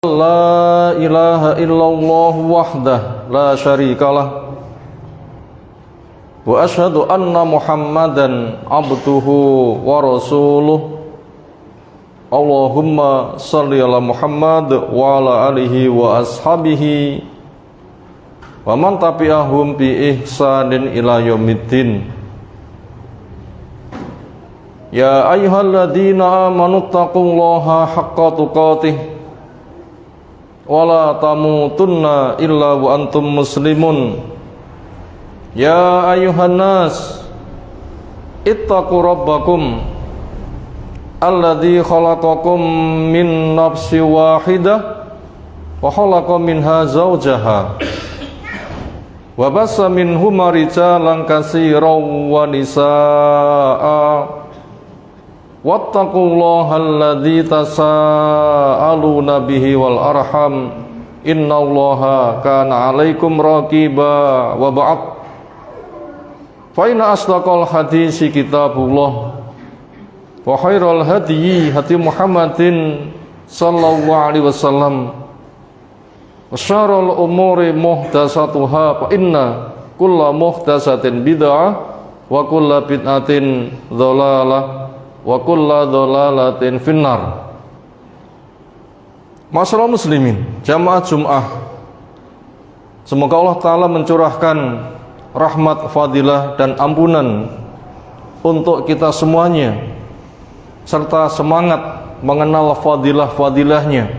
La ilaha illallah wahdah la syarikalah wa asyhadu anna Muhammadan abduhu wa rasuluh. Allahumma salli ala Muhammad wa ala alihi wa ashabihi wa man tabi'ahum bi ihsanin ila yaumiddin. Ya ayyuhalladzina amanu taqullaha haqqa tuqatih wala tamutunna illa wa antum muslimun. Ya ayuhan nas ittaqu rabbakum alladzi khalaqakum min nafsin wahidah wa khalaqa minha zawjaha wa bassa minhuma rijalan katsiran wa nisaa'a wattaqullaha alladzi tasaaluna bihi wal arham innallaha kana 'alaikum raqiba. Wa ba'd, fa inna asdaqal hadisi kitabullah wa khairal hadyi hadi Muhammadin sallallahu alaihi wasallam wa syarrul umuri muhdatsatuha fa inna kulla muhdatsatin bid'ah wa kulla bid'atin dhalalah wa kulla dhalalatin finnar. Masyaallah muslimin, jamaah Jum'ah, semoga Allah Ta'ala mencurahkan rahmat, fadilah dan ampunan untuk kita semuanya, serta semangat mengenal fadilah-fadilahnya.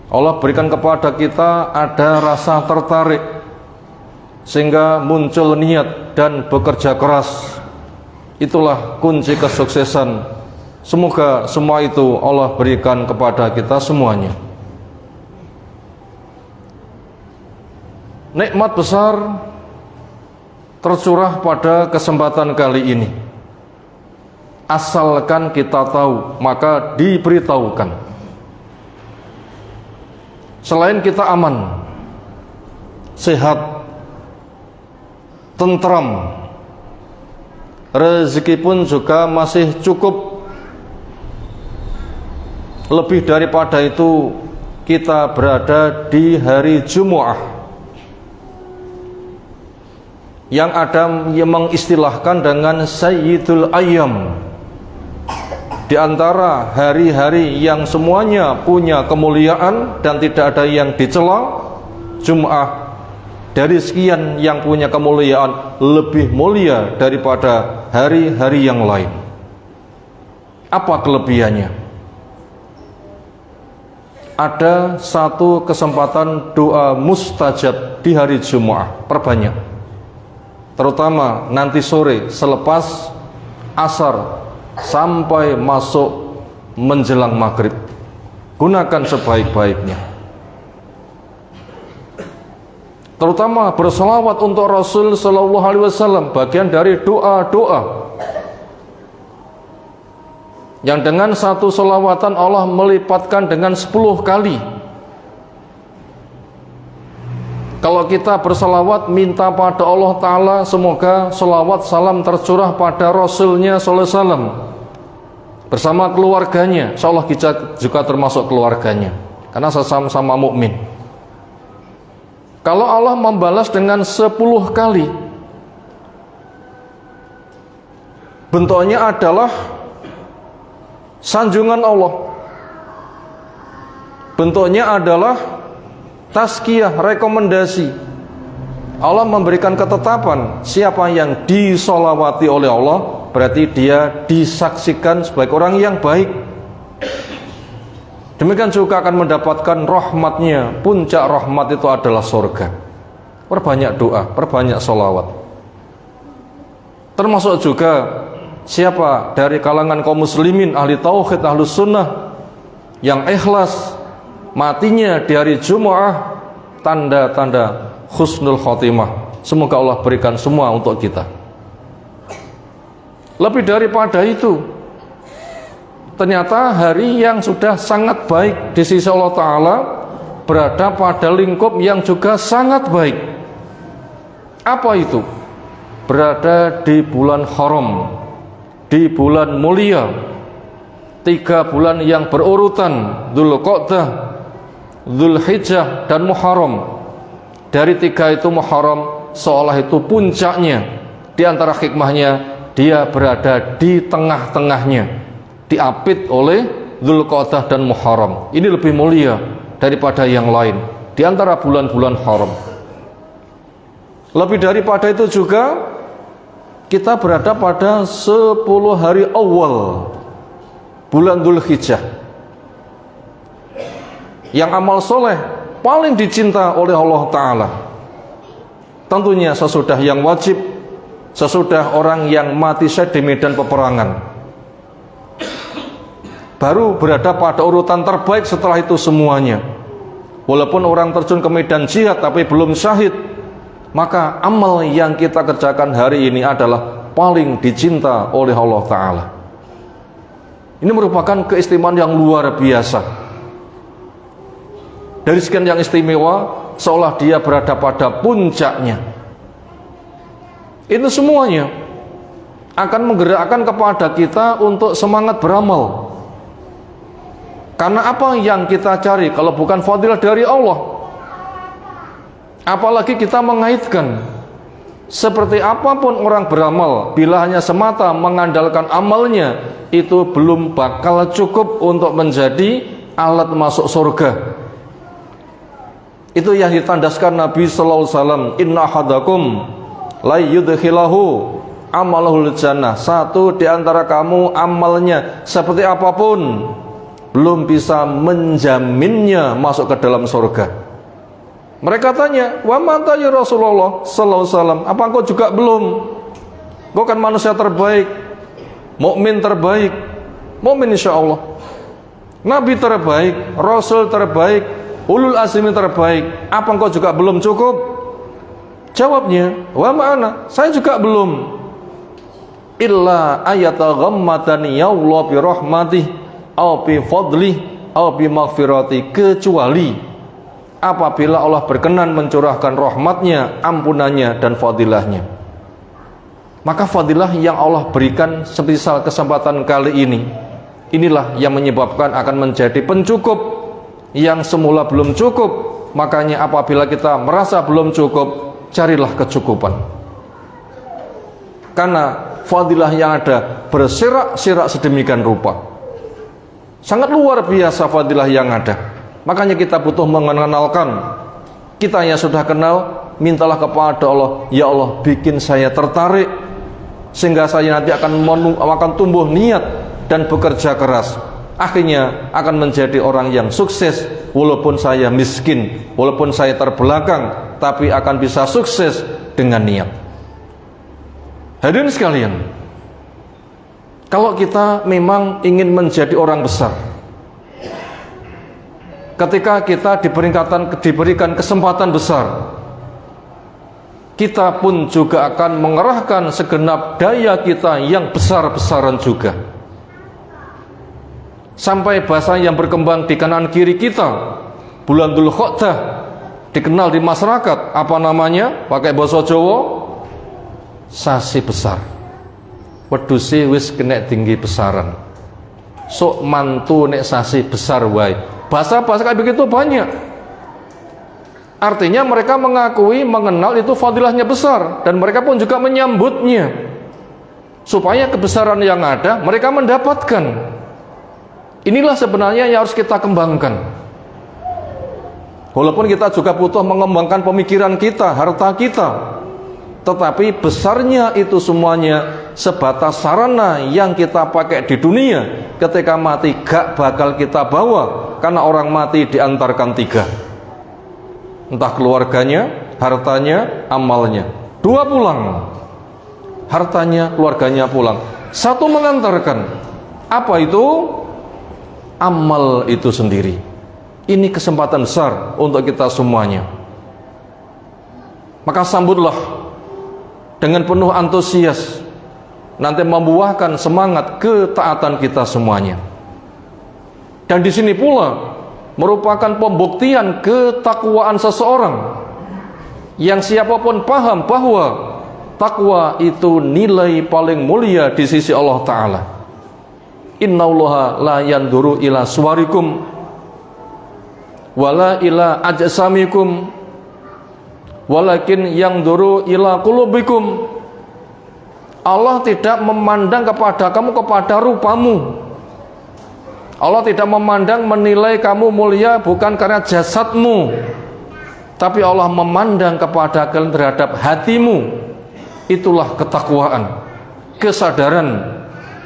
Allah berikan kepada kita ada rasa tertarik sehingga muncul niat dan bekerja keras. Itulah kunci kesuksesan. Semoga semua itu Allah berikan kepada kita semuanya. Nikmat besar tercurah pada kesempatan kali ini. Asalkan kita tahu, maka diberitahukan. Selain kita aman, sehat, tentram, rezeki pun juga masih cukup. Lebih daripada itu, kita berada di hari Jumu'ah yang ada yang mengistilahkan dengan Sayyidul Ayyam. Di antara hari-hari yang semuanya punya kemuliaan dan tidak ada yang dicela, Jumu'ah dari sekian yang punya kemuliaan lebih mulia daripada hari-hari yang lain. Apa kelebihannya? Ada satu kesempatan doa mustajab di hari Jumu'ah, perbanyak. Terutama nanti sore selepas asar sampai masuk menjelang maghrib. Gunakan sebaik-baiknya. Terutama berselawat untuk Rasul sallallahu alaihi wasallam, bagian dari doa-doa yang dengan satu selawatan Allah melipatkan dengan 10 kali. Kalau kita berselawat minta pada Allah Ta'ala semoga selawat salam tercurah pada Rasulnya sallallahu alaihi wasallam bersama keluarganya. Insyaallah kita juga termasuk keluarganya karena sesama mukmin. Kalau Allah membalas dengan 10 kali, bentuknya adalah sanjungan Allah. Bentuknya adalah tazkiyah, rekomendasi. Allah memberikan ketetapan siapa yang disolawati oleh Allah, berarti dia disaksikan sebagai orang yang baik. Demikian juga akan mendapatkan rahmatnya. Puncak rahmat itu adalah surga. Perbanyak doa, perbanyak sholawat. Termasuk juga siapa dari kalangan kaum muslimin, ahli tauhid, ahli sunnah yang ikhlas, matinya di hari Jumu'ah, tanda-tanda husnul khotimah. Semoga Allah berikan semua untuk kita. Lebih daripada itu, ternyata hari yang sudah sangat baik di sisi Allah Ta'ala berada pada lingkup yang juga sangat baik. Apa itu? Berada di bulan haram, di bulan mulia, 3 bulan yang berurutan, Dzulqa'dah, Dzulhijjah, dan Muharram. Dari 3 itu Muharram seolah itu puncaknya. Di antara hikmahnya, dia berada di tengah-tengahnya, diapit oleh Dzulqa'dah dan Muharram. Ini lebih mulia daripada yang lain di antara bulan-bulan haram. Lebih daripada itu juga, kita berada pada 10 hari awal bulan Dzulhijjah, yang amal soleh paling dicinta oleh Allah Ta'ala. Tentunya sesudah yang wajib, sesudah orang yang mati syahid di medan peperangan, baru berada pada urutan terbaik setelah itu semuanya. Walaupun orang terjun ke medan jihad tapi belum syahid, maka amal yang kita kerjakan hari ini adalah paling dicinta oleh Allah Ta'ala. Ini merupakan keistimewaan yang luar biasa. Dari sekian yang istimewa, seolah dia berada pada puncaknya. Itu semuanya akan menggerakkan kepada kita untuk semangat beramal. Karena apa yang kita cari kalau bukan fadilah dari Allah? Apalagi kita mengaitkan seperti apapun orang beramal, bila hanya semata mengandalkan amalnya, itu belum bakal cukup untuk menjadi alat masuk surga. Itu yang ditandaskan Nabi sallallahu alaihi wasallam, inna ahadakum la yudkhilahu amalahul jannah. Satu di antara kamu amalnya seperti apapun belum bisa menjaminnya masuk ke dalam surga. Mereka tanya, wa mata ya Rasulullah sallallahu alaihi wasallam, apa engkau juga belum? Engkau kan manusia terbaik, mukmin terbaik, mukmin insyaallah, nabi terbaik, rasul terbaik, ulul azmi terbaik, apa engkau juga belum cukup? Jawabnya, wa ma'ana, saya juga belum. Illa ayataghammadani ya Allah bi rahmatih au bi fadlih au bi maghfirati, kecuali apabila Allah berkenan mencurahkan rahmatnya, ampunannya, dan fadilahnya. Maka fadilah yang Allah berikan semisal kesempatan kali ini, inilah yang menyebabkan akan menjadi pencukup yang semula belum cukup. Makanya apabila kita merasa belum cukup, carilah kecukupan. Karena fadilah yang ada berserak-serak sedemikian rupa, sangat luar biasa fadilah yang ada. Makanya kita butuh mengenalkan. Kita yang sudah kenal, mintalah kepada Allah, ya Allah bikin saya tertarik, sehingga saya nanti akan tumbuh niat dan bekerja keras. Akhirnya akan menjadi orang yang sukses. Walaupun saya miskin, walaupun saya terbelakang, tapi akan bisa sukses dengan niat. Hadirin sekalian, kalau kita memang ingin menjadi orang besar, ketika kita diberikan kesempatan besar, kita pun juga akan mengerahkan segenap daya kita yang besar-besaran juga. Sampai bahasa yang berkembang di kanan kiri kita, bulan Dzulqa'dah dikenal di masyarakat apa namanya? Pakai bahasa Jawa, sasi besar. Wedhuse wis kena tinggi besaran. Sok mantu nek sasi besar wae. Bahasa-bahasa kayak begitu banyak. Artinya mereka mengakui, mengenal itu fadilahnya besar, dan mereka pun juga menyambutnya. Supaya kebesaran yang ada mereka mendapatkan. Inilah sebenarnya yang harus kita kembangkan. Walaupun kita juga butuh mengembangkan pemikiran kita, harta kita, tetapi besarnya itu semuanya sebatas sarana yang kita pakai di dunia. Ketika mati gak bakal kita bawa, karena orang mati diantarkan 3, entah keluarganya, hartanya, amalnya. 2 pulang, hartanya, keluarganya pulang. 1 mengantarkan. Apa itu? Amal itu sendiri. Ini kesempatan besar untuk kita semuanya. Maka sambutlah dengan penuh antusias, nanti membuahkan semangat ketaatan kita semuanya. Dan di sini pula merupakan pembuktian ketakwaan seseorang, yang siapapun paham bahwa takwa itu nilai paling mulia di sisi Allah Ta'ala. Innallaha la yanduru ila suwarikum wala ila ajsamikum walakin yanzuru ila qulubikum. Allah tidak memandang kepada kamu kepada rupamu. Allah tidak memandang menilai kamu mulia bukan karena jasadmu, tapi Allah memandang kepada kalian terhadap hatimu. Itulah ketakwaan, kesadaran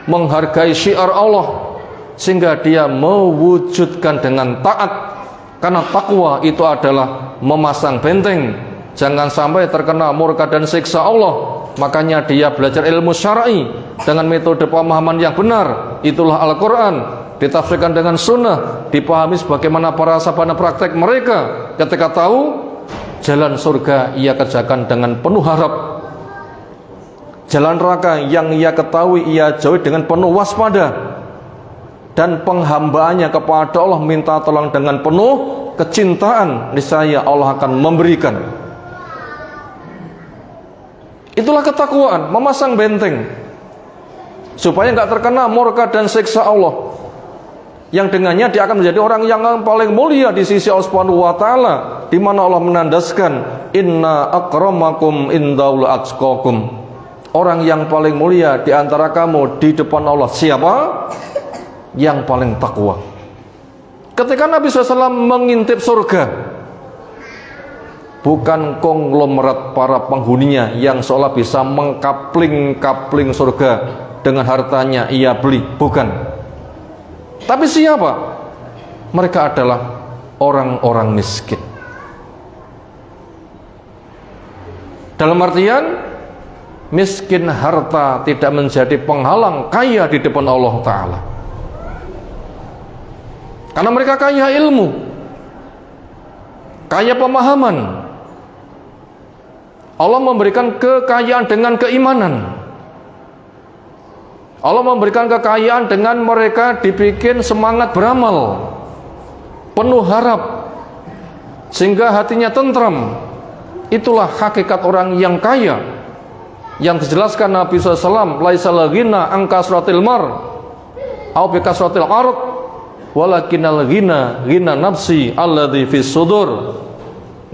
menghargai syiar Allah sehingga dia mewujudkan dengan taat. Karena takwa itu adalah memasang benteng, jangan sampai terkena murka dan siksa Allah. Makanya dia belajar ilmu syar'i dengan metode pemahaman yang benar. Itulah Al-Quran, ditafsirkan dengan sunnah, dipahami sebagaimana para sahabat praktek mereka. Ketika tahu jalan surga ia kerjakan dengan penuh harap, jalan neraka yang ia ketahui ia jauhi dengan penuh waspada, dan penghambaannya kepada Allah minta tolong dengan penuh kecintaan, niscaya Allah akan memberikan. Itulah ketakwaan, memasang benteng supaya nggak terkena murka dan siksa Allah, yang dengannya dia akan menjadi orang yang paling mulia di sisi Allah Subhanahu wa taala, di mana Allah menandaskan inna akramakum indallahi atqakum. Orang yang paling mulia di antara kamu di depan Allah siapa? Yang paling takwa. Ketika Nabi SAW mengintip surga, bukan konglomerat para penghuninya yang seolah bisa mengkapling-kapling surga dengan hartanya ia beli, bukan. Tapi siapa? Mereka adalah orang-orang miskin. Dalam artian miskin harta tidak menjadi penghalang kaya di depan Allah Ta'ala, karena mereka kaya ilmu, kaya pemahaman. Allah memberikan kekayaan dengan keimanan. Allah memberikan kekayaan dengan mereka dibikin semangat beramal, penuh harap, sehingga hatinya tentram. Itulah hakikat orang yang kaya, yang dijelaskan Nabi SAW, laisal ghina an kasratil mar au bi kasratil ard walakinal ghina ghina nafsi alladzi fis sudur.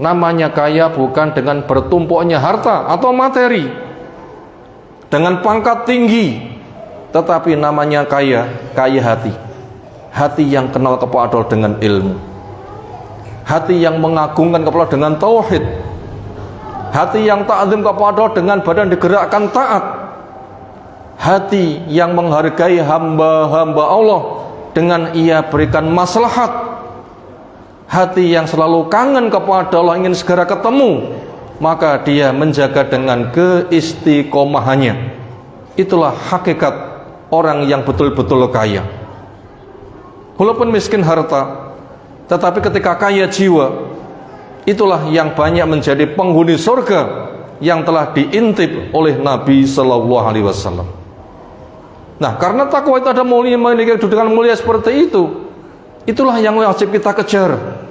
Namanya kaya bukan dengan bertumpuknya harta atau materi, dengan pangkat tinggi, tetapi namanya kaya hati. Hati yang kenal kepada Allah dengan ilmu, hati yang mengagungkan kepada Allah dengan tauhid, hati yang ta'zim kepada Allah dengan badan digerakkan taat, hati yang menghargai hamba-hamba Allah dengan ia berikan maslahat, hati yang selalu kangen kepada Allah, ingin segera ketemu, maka dia menjaga dengan keistiqomahannya. Itulah hakikat orang yang betul-betul kaya. Walaupun miskin harta, tetapi ketika kaya jiwa, itulah yang banyak menjadi penghuni surga yang telah diintip oleh Nabi Sallallahu Alaihi Wasallam. Nah, karena takwa itu ada mulia, memiliki kedudukan mulia seperti itu, itulah yang wajib kita kejar.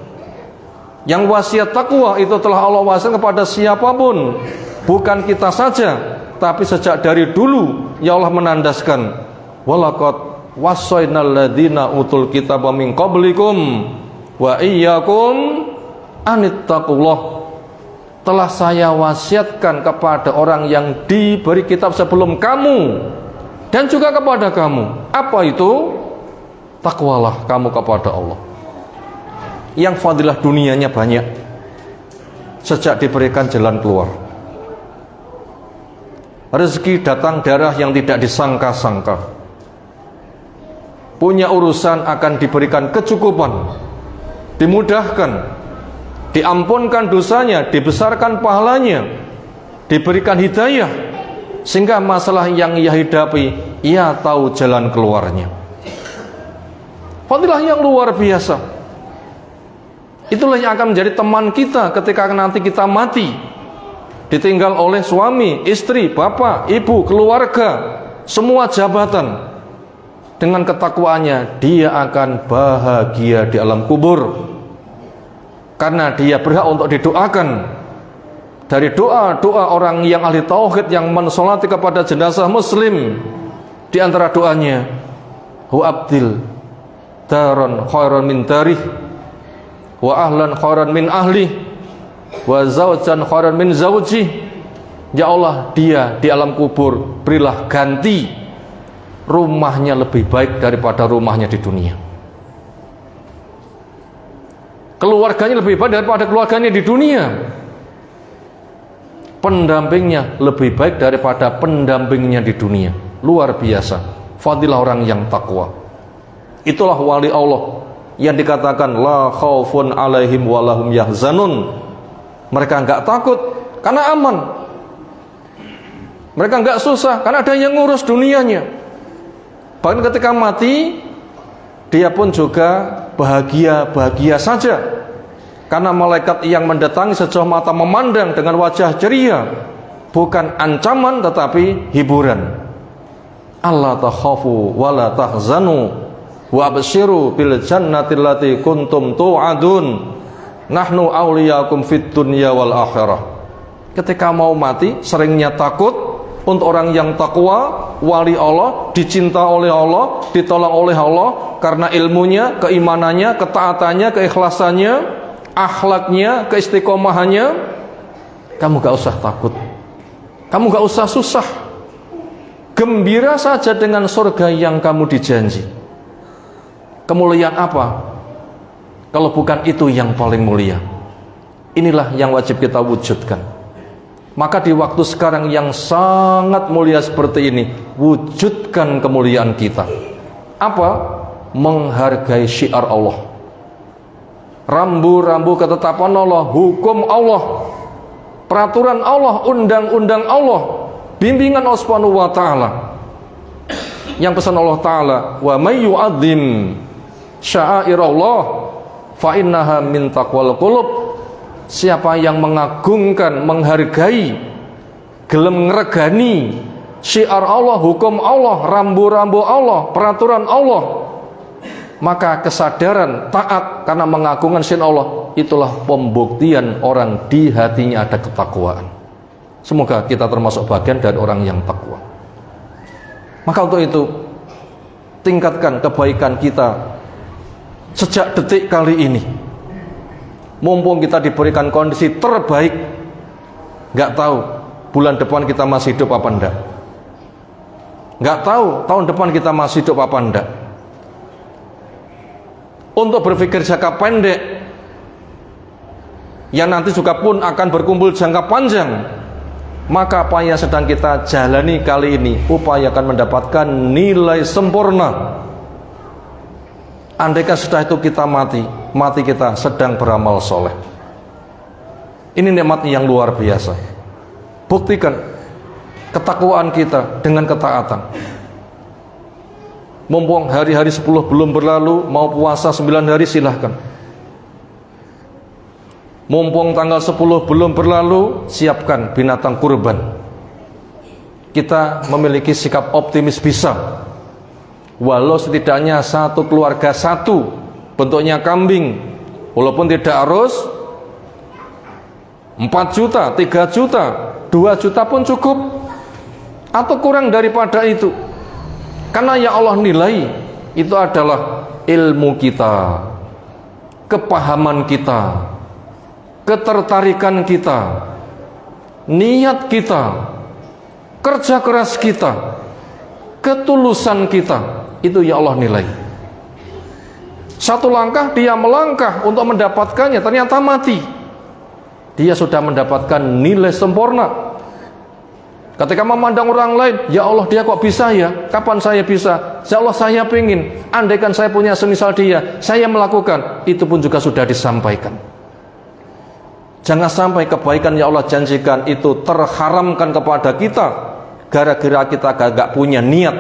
Yang wasiat takwa itu telah Allah wasiatkan kepada siapapun, bukan kita saja, tapi sejak dari dulu ya Allah menandaskan, walaqad wassaynal ladzina utul kitaba min qablikum wa iyyakum anittaqullah. Telah saya wasiatkan kepada orang yang diberi kitab sebelum kamu dan juga kepada kamu. Apa itu? Takwalah kamu kepada Allah. Yang fadilah dunianya banyak sejak diberikan jalan keluar. Rezeki datang darah yang tidak disangka-sangka. Punya urusan akan diberikan kecukupan, dimudahkan, diampunkan dosanya, dibesarkan pahalanya, diberikan hidayah, sehingga masalah yang ia hadapi ia tahu jalan keluarnya. Fadilah yang luar biasa. Itulah yang akan menjadi teman kita ketika nanti kita mati, ditinggal oleh suami, istri, bapak, ibu, keluarga, semua jabatan. Dengan ketakwaannya dia akan bahagia di alam kubur, karena dia berhak untuk didoakan. Dari doa-doa orang yang ahli tauhid yang mensolati kepada jenazah muslim, di antara doanya, hu abdil daron khairan min darih wa ahlan khairan min ahli, wa zawjan khairan min zawji. Ya Allah, dia di alam kubur berilah ganti rumahnya lebih baik daripada rumahnya di dunia, keluarganya lebih baik daripada keluarganya di dunia, pendampingnya lebih baik daripada pendampingnya di dunia. Luar biasa fadilah orang yang takwa. Itulah wali Allah yang dikatakan la khaufun alaihim walahum yahzanun. Mereka enggak takut karena aman, mereka enggak susah karena ada yang ngurus dunianya. Bahkan ketika mati dia pun juga bahagia-bahagia saja, karena malaikat yang mendatangi sejauh mata memandang dengan wajah ceria, bukan ancaman tetapi hiburan. Allah takhafu wa la tahzanu wa abshiru bil jannati allati kuntum tu'adun nahnu awliyakum fid dunya wal akhirah. Ketika mau mati seringnya takut. Untuk orang yang takwa, wali Allah, dicinta oleh Allah, ditolong oleh Allah karena ilmunya, keimanannya, ketaatannya, keikhlasannya, akhlaknya, keistiqomahannya. Kamu gak usah takut, kamu gak usah susah, gembira saja dengan surga yang kamu dijanji. Kemuliaan apa kalau bukan itu yang paling mulia? Inilah yang wajib kita wujudkan. Maka di waktu sekarang yang sangat mulia seperti ini, wujudkan kemuliaan kita. Apa? Menghargai syiar Allah, rambu-rambu ketetapan Allah, hukum Allah, peraturan Allah, undang-undang Allah, bimbingan Allah Subhanahu wa taala. Yang pesan Allah taala, wa may yu'azzim sya'airallah fa innaha min taqwal qulub. Siapa yang mengagungkan, menghargai, gelem ngregani syiar Allah, hukum Allah, rambu-rambu Allah, peraturan Allah, maka kesadaran taat karena mengagungkan syiar Allah, itulah pembuktian orang di hatinya ada ketakwaan. Semoga kita termasuk bagian dari orang yang takwa. Maka untuk itu, tingkatkan kebaikan kita sejak detik kali ini. Mumpung kita diberikan kondisi terbaik, nggak tahu bulan depan kita masih hidup apa enggak, nggak tahu tahun depan kita masih hidup apa enggak. Untuk berpikir jangka pendek, yang nanti juga pun akan berkumpul jangka panjang, maka apa yang sedang kita jalani kali ini, upayakan mendapatkan nilai sempurna. Andaikan setelah itu kita mati kita sedang beramal soleh. Ini nikmat yang luar biasa. Buktikan ketakwaan kita dengan ketaatan. Mumpung hari-hari 10 belum berlalu, mau puasa 9 hari silahkan. Mumpung tanggal 10 belum berlalu, siapkan binatang kurban. Kita memiliki sikap optimis bisa. Walau setidaknya satu keluarga satu, bentuknya kambing, walaupun tidak harus 4 juta, 3 juta, 2 juta pun cukup, atau kurang daripada itu. Karena yang Allah nilai itu adalah ilmu kita, kepahaman kita, ketertarikan kita, niat kita, kerja keras kita, ketulusan kita. Itu ya Allah nilai. Satu langkah dia melangkah untuk mendapatkannya, ternyata mati. Dia sudah mendapatkan nilai sempurna. Ketika memandang orang lain, ya Allah dia kok bisa ya? Kapan saya bisa? Ya Allah saya pengen. Andaikan saya punya semisal dia, saya melakukan. Itu pun juga sudah disampaikan. Jangan sampai kebaikan yang Allah janjikan itu terharamkan kepada kita gara-gara kita gak punya niat,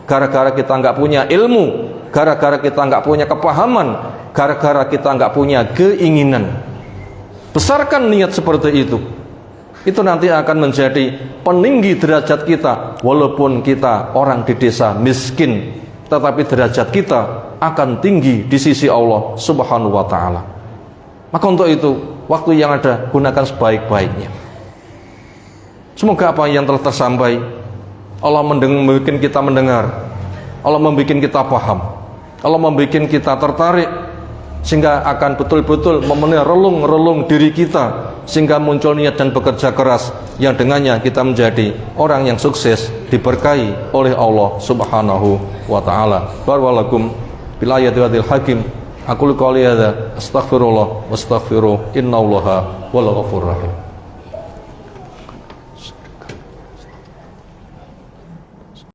gara-gara kita nggak punya ilmu, gara-gara kita nggak punya kepahaman, gara-gara kita nggak punya keinginan. Besarkan niat seperti itu. Itu nanti akan menjadi peninggi derajat kita. Walaupun kita orang di desa miskin, tetapi derajat kita akan tinggi di sisi Allah Subhanahu wa ta'ala. Maka untuk itu, waktu yang ada gunakan sebaik-baiknya. Semoga apa yang telah tersampaikan Allah membuat kita mendengar, Allah membuat kita paham, Allah membuat kita tertarik sehingga akan betul-betul memenuhi relung-relung diri kita, sehingga muncul niat dan bekerja keras yang dengannya kita menjadi orang yang sukses, diberkahi oleh Allah Subhanahu wa taala. Barakallahu bil ayati wadil hakim. Aqulu qouli hadza astaghfirullah wastaghfiruh innallaha wal ghafurur rahim.